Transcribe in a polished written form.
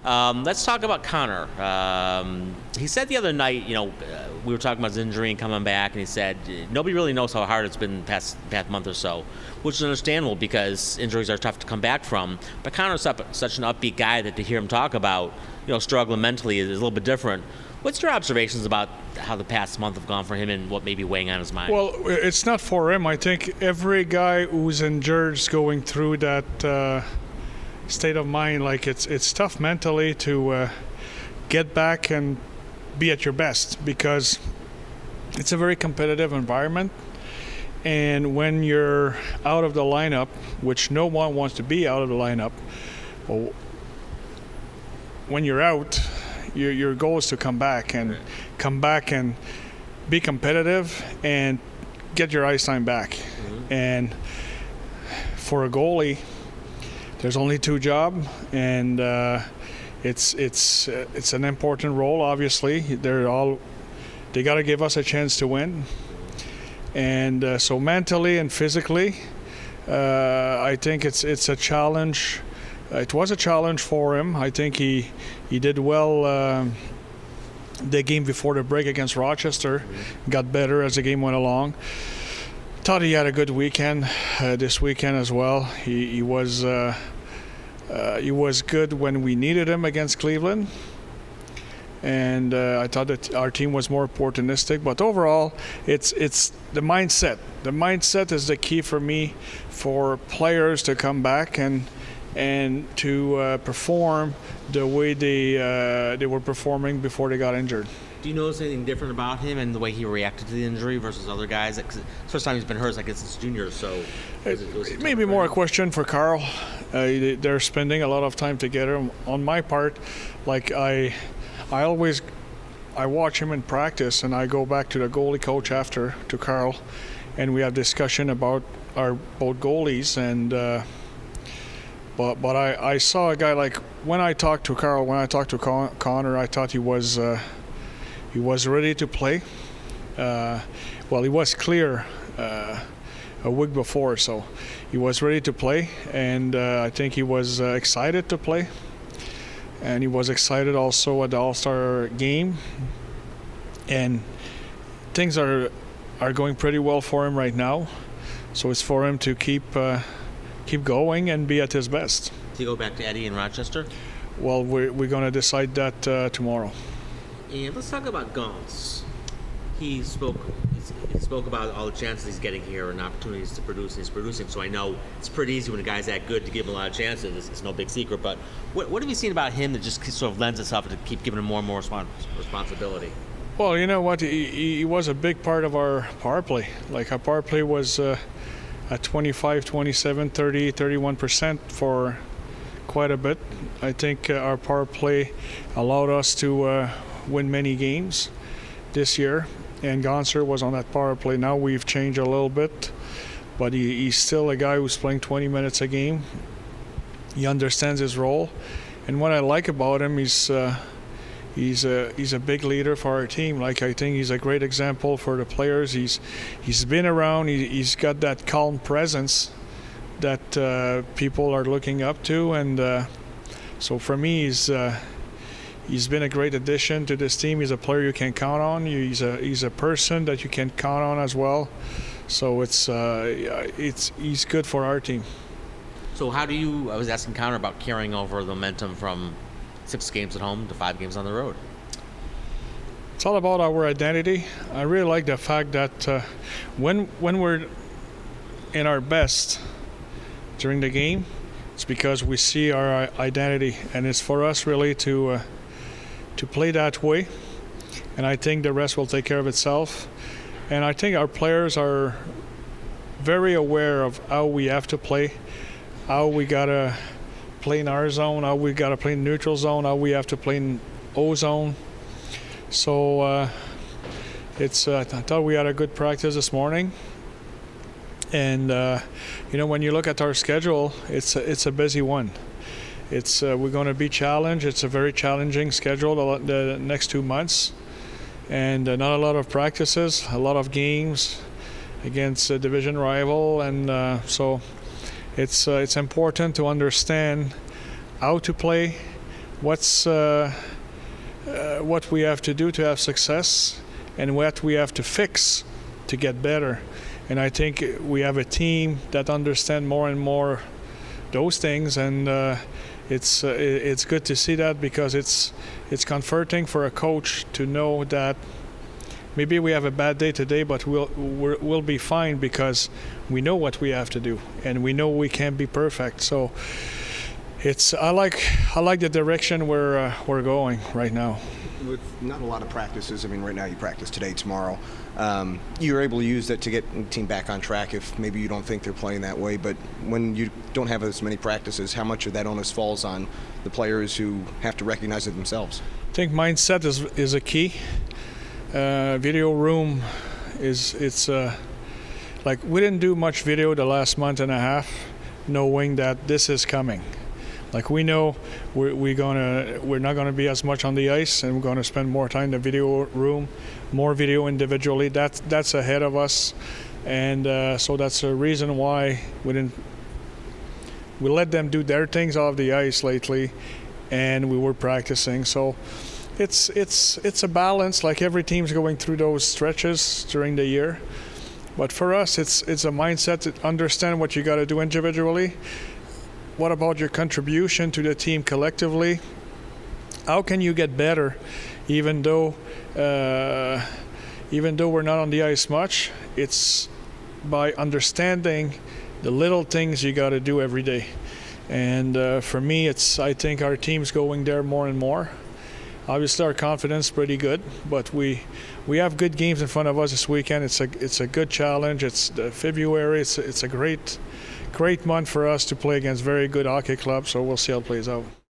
Let's talk about Connor. He said the other night, we were talking about his injury and coming back, and he said nobody really knows how hard it's been the past month or so, which is understandable because injuries are tough to come back from. But Connor's such an upbeat guy that to hear him talk about, struggling mentally is a little bit different. What's your observations about how the past month have gone for him and what may be weighing on his mind? Well, it's not for him. I think every guy who's injured is going through that state of mind. Like it's tough mentally to get back and be at your best because it's a very competitive environment. And when you're out of the lineup, which no one wants to be out of the lineup, well, when you're out, your goal is to come back and be competitive and get your ice time back. Mm-hmm. And for a goalie, there's only two jobs, and it's an important role. Obviously, they got to give us a chance to win, and so mentally and physically, I think it's a challenge. It was a challenge for him. I think he did well the game before the break against Rochester. Mm-hmm. Got better as the game went along. Thought he had a good weekend this weekend as well. He was good when we needed him against Cleveland, and I thought that our team was more opportunistic. But overall, it's the mindset. The mindset is the key for me for players to come back and to perform the way they were performing before they got injured. Do you notice anything different about him and the way he reacted to the injury versus other guys? It's the first time he's been hurt, I guess, since junior. So it may be more a question for Carl. They're spending a lot of time together. On my part, like I watch him in practice, and I go back to the goalie coach after to Carl, and we have discussion about our both goalies and. But I saw a guy like when I talked to Carl, when I talked to Connor, I thought he was ready to play. He was clear a week before, so he was ready to play, and I think he was excited to play, and he was excited also at the All-Star game, and things are going pretty well for him right now. So it's for him to keep going and be at his best. To go back to Eddie in Rochester? Well, we're going to decide that tomorrow. And let's talk about Gauntz. He spoke about all the chances he's getting here and opportunities to produce, and he's producing. So I know it's pretty easy when a guy's that good to give him a lot of chances. It's no big secret. But what have you seen about him that just sort of lends itself to keep giving him more and more responsibility? Well, you know what? He was a big part of our power play. Like our power play was at 25, 27, 30, 31% for quite a bit. I think our power play allowed us to win many games this year, and Gonser was on that power play. Now we've changed a little bit, but he's still a guy who's playing 20 minutes a game. He understands his role, and what I like about him is he's a big leader for our team. Like I think he's a great example for the players. He's been around. He's got that calm presence that people are looking up to, and so for me, he's been a great addition to this team. He's a player you can count on. He's a person that you can count on as well. So he's good for our team. So I was asking Connor about carrying over the momentum from 6 games at home to 5 games on the road. It's all about our identity. I really like the fact that when we're in our best during the game, it's because we see our identity, and it's for us really to play that way. And I think the rest will take care of itself. And I think our players are very aware of how we have to play, how we gotta play in our zone, how we gotta play in neutral zone, how we have to play in O zone. So I thought we had a good practice this morning. And when you look at our schedule, it's a busy one. We're going to be challenged. It's a very challenging schedule the next 2 months, and not a lot of practices, a lot of games against a division rival, and so it's important to understand how to play, what we have to do to have success and what we have to fix to get better. And I think we have a team that understand more and more those things, and it's good to see that, because it's comforting for a coach to know that maybe we have a bad day today, but we'll be fine, because we know what we have to do and we know we can't be perfect. So I like the direction we're going right now. With not a lot of practices, I mean, right now you practice today, tomorrow. You're able to use that to get the team back on track if maybe you don't think they're playing that way. But when you don't have as many practices, how much of that onus falls on the players who have to recognize it themselves? I think mindset is a key. Video room it's like we didn't do much video the last month and a half, knowing that this is coming. Like we know we're not gonna be as much on the ice, and we're gonna spend more time in the video room, more video individually. That's ahead of us, and so that's a reason why we let them do their things off the ice lately, and we were practicing. So it's a balance. Like every team's going through those stretches during the year, but for us it's a mindset to understand what you got to do individually. What about your contribution to the team collectively? How can you get better, even though we're not on the ice much? It's by understanding the little things you got to do every day. And for me, I think our team's going there more and more. Obviously, our confidence is pretty good, but we have good games in front of us this weekend. It's a good challenge. It's February. It's a great month for us to play against very good hockey clubs, so we'll see how it plays out.